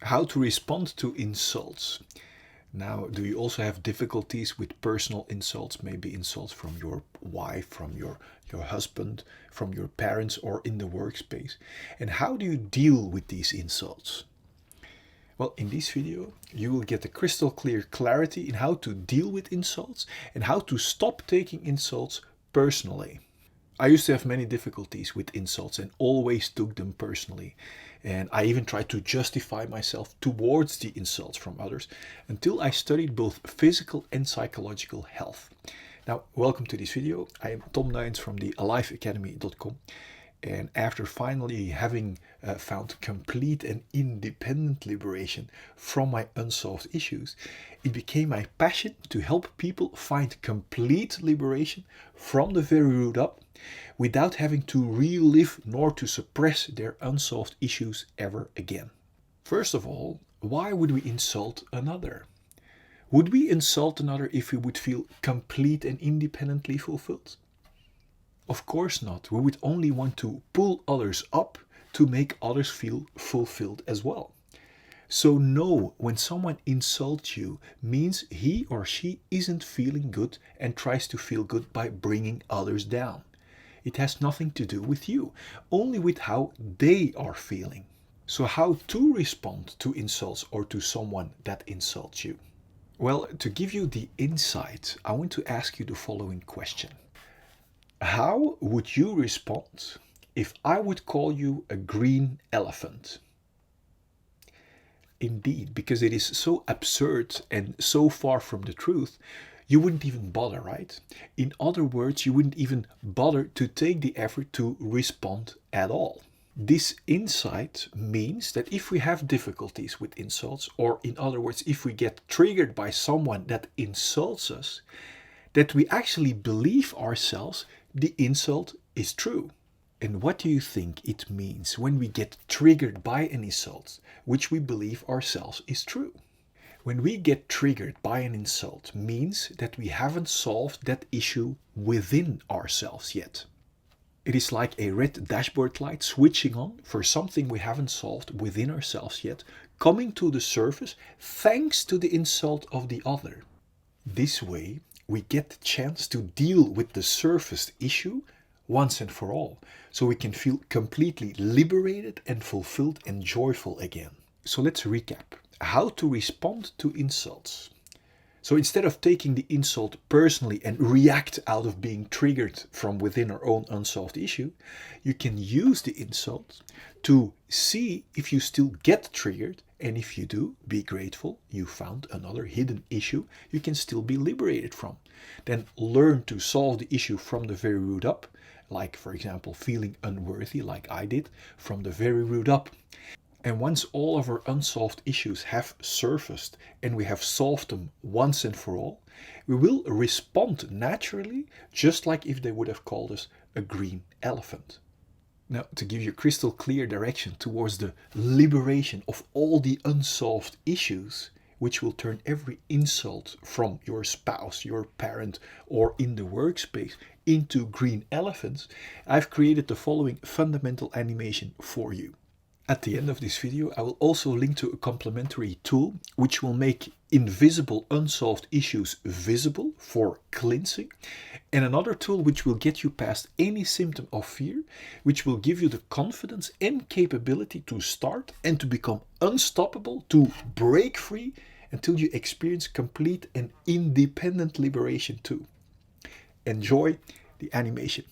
How to respond to insults. Now, do you also have difficulties with personal insults? Maybe insults from your wife, from your husband, from your parents, or in the workspace? And how do you deal with these insults? Well, in this video, you will get a crystal clear clarity in how to deal with insults and how to stop taking insults personally. I used to have many difficulties with insults and always took them personally. And I even tried to justify myself towards the insults from others until I studied both physical and psychological health. Now, welcome to this video. I am Tom Nuyens from the liveacademy.com. And after finally having found complete and independent liberation from my unsolved issues, it became my passion to help people find complete liberation from the very root up without having to relive nor to suppress their unsolved issues ever again. First of all, why would we insult another? Would we insult another if we would feel complete and independently fulfilled? Of course not. We would only want to pull others up to make others feel fulfilled as well. So no, when someone insults you means he or she isn't feeling good and tries to feel good by bringing others down. It has nothing to do with you, only with how they are feeling. So how to respond to insults or to someone that insults you? Well, to give you the insight, I want to ask you the following question. How would you respond if I would call you a green elephant? Indeed, because it is so absurd and so far from the truth, you wouldn't even bother, right? In other words, you wouldn't even bother to take the effort to respond at all. This insight means that if we have difficulties with insults, or in other words, if we get triggered by someone that insults us, that we actually believe ourselves the insult is true. And what do you think it means when we get triggered by an insult, which we believe ourselves is true? When we get triggered by an insult means that we haven't solved that issue within ourselves yet. It is like a red dashboard light switching on for something we haven't solved within ourselves yet, coming to the surface thanks to the insult of the other. This way, we get the chance to deal with the surfaced issue once and for all, so we can feel completely liberated and fulfilled and joyful again. So let's recap. How to respond to insults. So instead of taking the insult personally and react out of being triggered from within our own unsolved issue, you can use the insult to see if you still get triggered, and if you do, be grateful you found another hidden issue you can still be liberated from. Then learn to solve the issue from the very root up, like for example feeling unworthy like I did, from the very root up. And once all of our unsolved issues have surfaced and we have solved them once and for all, we will respond naturally, just like if they would have called us a green elephant. Now, to give you crystal clear direction towards the liberation of all the unsolved issues, which will turn every insult from your spouse, your parent, or in the workspace into green elephants, I've created the following fundamental animation for you. At the end of this video, I will also link to a complementary tool which will make invisible unsolved issues visible for cleansing, and another tool which will get you past any symptom of fear, which will give you the confidence and capability to start and to become unstoppable, to break free until you experience complete and independent liberation too. Enjoy the animation.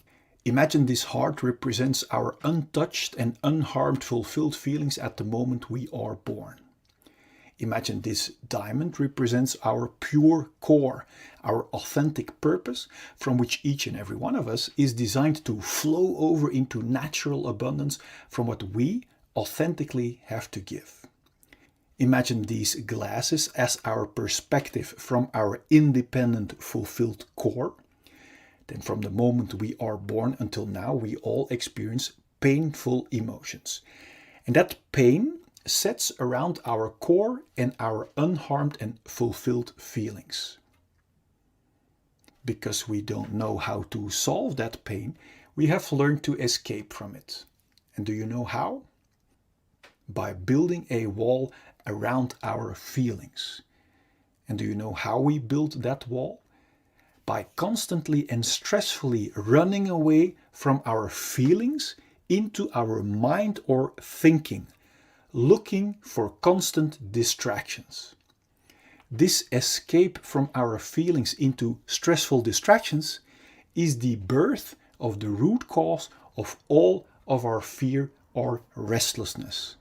Imagine this heart represents our untouched and unharmed fulfilled feelings at the moment we are born. Imagine this diamond represents our pure core, our authentic purpose, from which each and every one of us is designed to flow over into natural abundance from what we authentically have to give. Imagine these glasses as our perspective from our independent, fulfilled core. Then from the moment we are born until now, we all experience painful emotions. And that pain sets around our core and our unharmed and fulfilled feelings. Because we don't know how to solve that pain, we have learned to escape from it. And do you know how? by building a wall around our feelings. And do you know how we build that wall? By constantly and stressfully running away from our feelings into our mind or thinking, looking for constant distractions. This escape from our feelings into stressful distractions is the birth of the root cause of all of our fear or restlessness.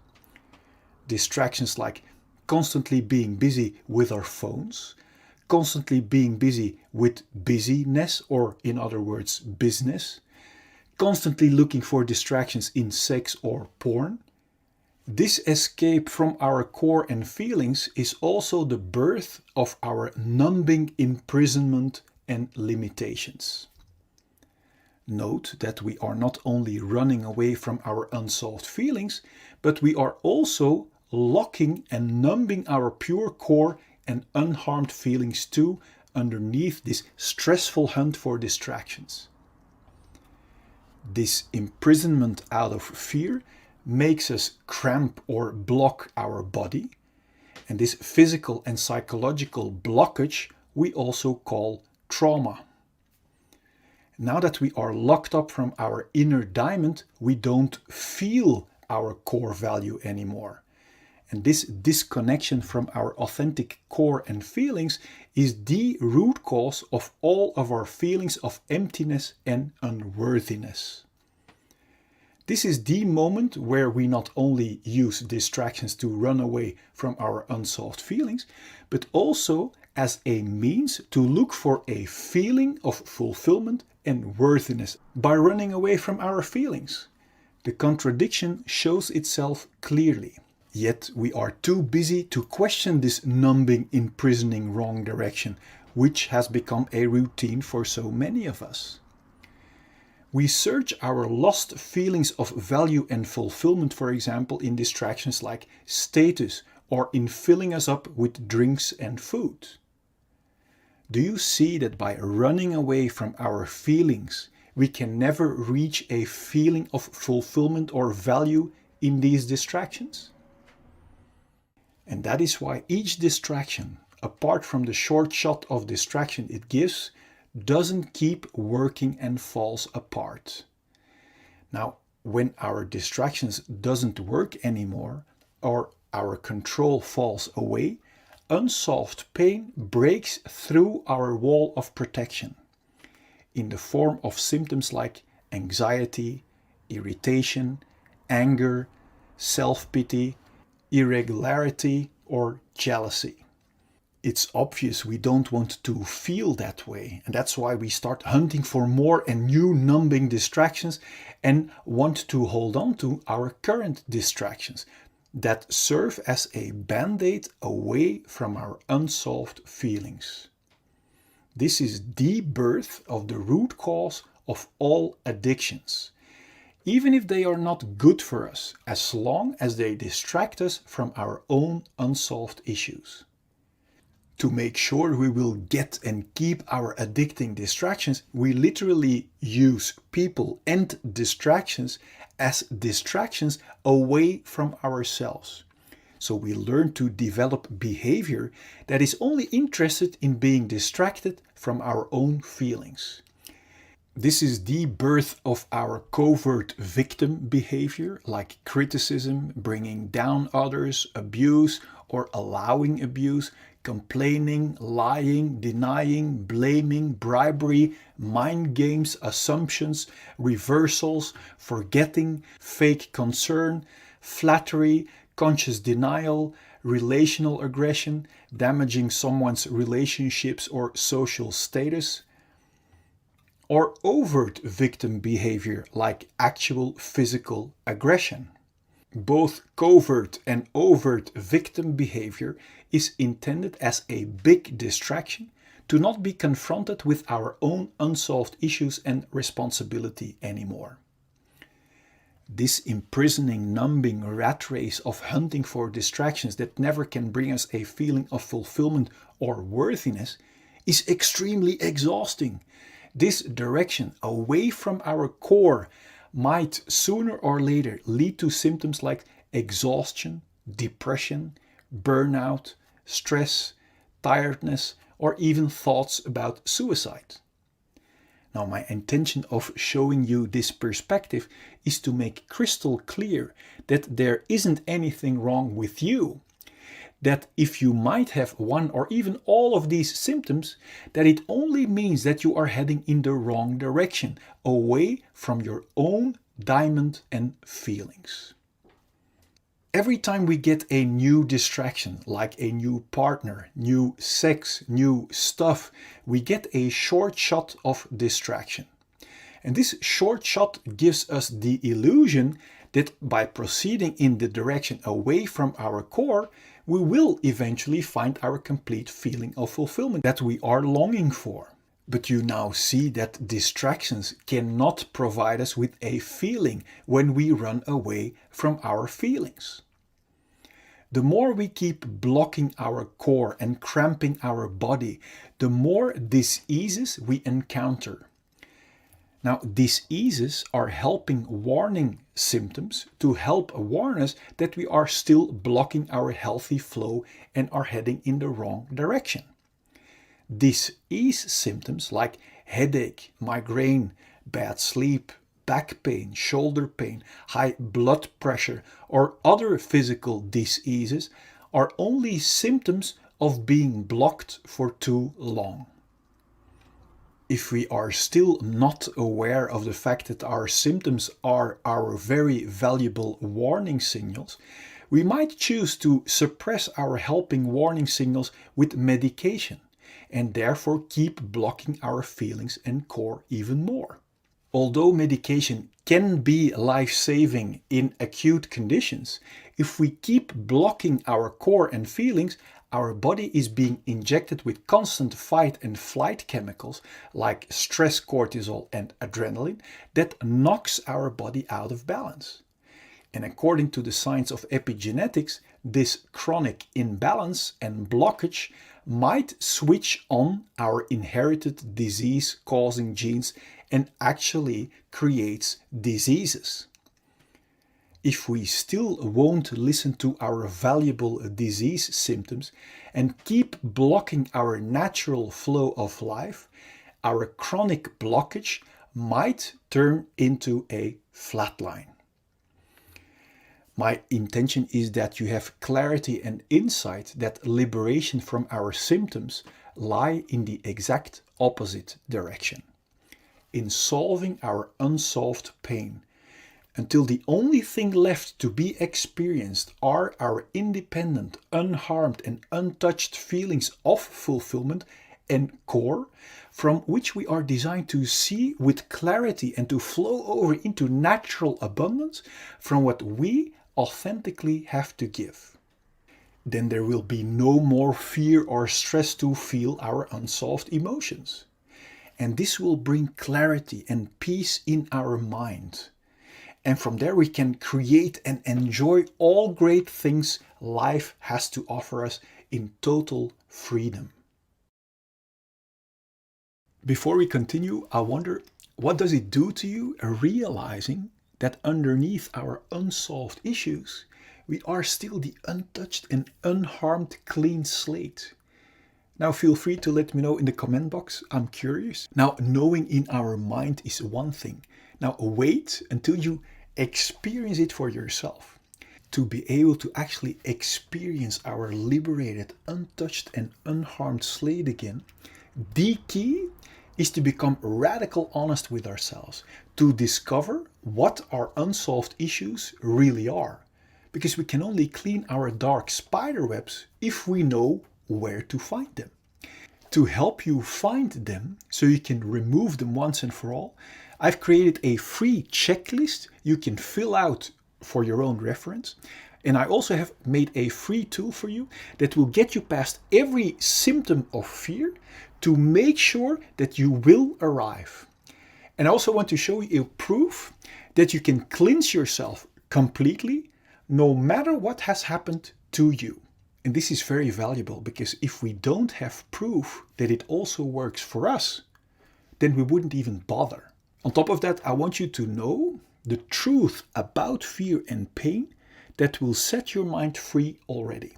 Distractions like constantly being busy with our phones, constantly being busy with busyness, or in other words, business, constantly looking for distractions in sex or porn. This escape from our core and feelings is also the birth of our numbing imprisonment and limitations. Note that we are not only running away from our unsolved feelings, but we are also locking and numbing our pure core and unharmed feelings too underneath this stressful hunt for distractions. This imprisonment out of fear makes us cramp or block our body, and this physical and psychological blockage we also call trauma. Now that we are locked up from our inner diamond, we don't feel our core value anymore. And this disconnection from our authentic core and feelings is the root cause of all of our feelings of emptiness and unworthiness. This is the moment where we not only use distractions to run away from our unsolved feelings, but also as a means to look for a feeling of fulfillment and worthiness by running away from our feelings. The contradiction shows itself clearly. Yet we are too busy to question this numbing, imprisoning wrong direction, which has become a routine for so many of us. We search our lost feelings of value and fulfillment, for example, in distractions like status or in filling us up with drinks and food. Do you see that by running away from our feelings, we can never reach a feeling of fulfillment or value in these distractions? And that is why each distraction, apart from the short shot of distraction it gives, doesn't keep working and falls apart. Now, when our distractions doesn't work anymore or our control falls away, unsolved pain breaks through our wall of protection in the form of symptoms like anxiety, irritation, anger, self-pity, irregularity, or jealousy. It's obvious we don't want to feel that way, and that's why we start hunting for more and new numbing distractions and want to hold on to our current distractions that serve as a band-aid away from our unsolved feelings. This is the birth of the root cause of all addictions, even if they are not good for us, as long as they distract us from our own unsolved issues. To make sure we will get and keep our addicting distractions, we literally use people and distractions as distractions away from ourselves. So we learn to develop behavior that is only interested in being distracted from our own feelings. This is the birth of our covert victim behavior, like criticism, bringing down others, abuse or allowing abuse, complaining, lying, denying, blaming, bribery, mind games, assumptions, reversals, forgetting, fake concern, flattery, conscious denial, relational aggression, damaging someone's relationships or social status, or overt victim behavior like actual physical aggression. Both covert and overt victim behavior is intended as a big distraction to not be confronted with our own unsolved issues and responsibility anymore. This imprisoning, numbing rat race of hunting for distractions that never can bring us a feeling of fulfillment or worthiness is extremely exhausting. This direction away from our core might sooner or later lead to symptoms like exhaustion, depression, burnout, stress, tiredness, or even thoughts about suicide. Now, my intention of showing you this perspective is to make crystal clear that there isn't anything wrong with you. That if you might have one or even all of these symptoms, that it only means that you are heading in the wrong direction, away from your own diamond and feelings. Every time we get a new distraction, like a new partner, new sex, new stuff, we get a short shot of distraction. And this short shot gives us the illusion that by proceeding in the direction away from our core, we will eventually find our complete feeling of fulfillment that we are longing for. But you now see that distractions cannot provide us with a feeling when we run away from our feelings. The more we keep blocking our core and cramping our body, the more diseases we encounter. Now, diseases are helping warning symptoms to help warn us that we are still blocking our healthy flow and are heading in the wrong direction. Disease symptoms like headache, migraine, bad sleep, back pain, shoulder pain, high blood pressure, or other physical diseases are only symptoms of being blocked for too long. If we are still not aware of the fact that our symptoms are our very valuable warning signals, we might choose to suppress our helping warning signals with medication and therefore keep blocking our feelings and core even more. Although medication can be life-saving in acute conditions, if we keep blocking our core and feelings, our body is being injected with constant fight and flight chemicals like stress cortisol and adrenaline that knocks our body out of balance. And according to the science of epigenetics, this chronic imbalance and blockage might switch on our inherited disease-causing genes and actually creates diseases. If we still won't listen to our valuable disease symptoms and keep blocking our natural flow of life, our chronic blockage might turn into a flatline. My intention is that you have clarity and insight that liberation from our symptoms lie in the exact opposite direction, in solving our unsolved pain, until the only thing left to be experienced are our independent, unharmed and untouched feelings of fulfillment and core, from which we are designed to see with clarity and to flow over into natural abundance from what we authentically have to give. Then there will be no more fear or stress to feel our unsolved emotions. And this will bring clarity and peace in our mind. And from there we can create and enjoy all great things life has to offer us in total freedom. Before we continue, I wonder, what does it do to you realizing that underneath our unsolved issues, we are still the untouched and unharmed clean slate? Now feel free to let me know in the comment box. I'm curious. Now, knowing in our mind is one thing. Now wait until you experience it for yourself. To be able to actually experience our liberated, untouched and unharmed slate again, the key is to become radical honest with ourselves, to discover what our unsolved issues really are. Because we can only clean our dark spider webs if we know where to find them. To help you find them, so you can remove them once and for all, I've created a free checklist you can fill out for your own reference. And I also have made a free tool for you that will get you past every symptom of fear to make sure that you will arrive. And I also want to show you a proof that you can cleanse yourself completely no matter what has happened to you. And this is very valuable because if we don't have proof that it also works for us, then we wouldn't even bother. On top of that, I want you to know the truth about fear and pain that will set your mind free already.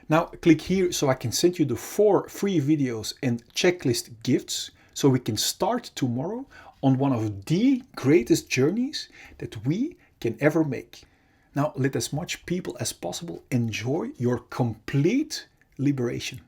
Now click here so I can send you the 4 free videos and checklist gifts so we can start tomorrow on one of the greatest journeys that we can ever make. Now let as much people as possible enjoy your complete liberation.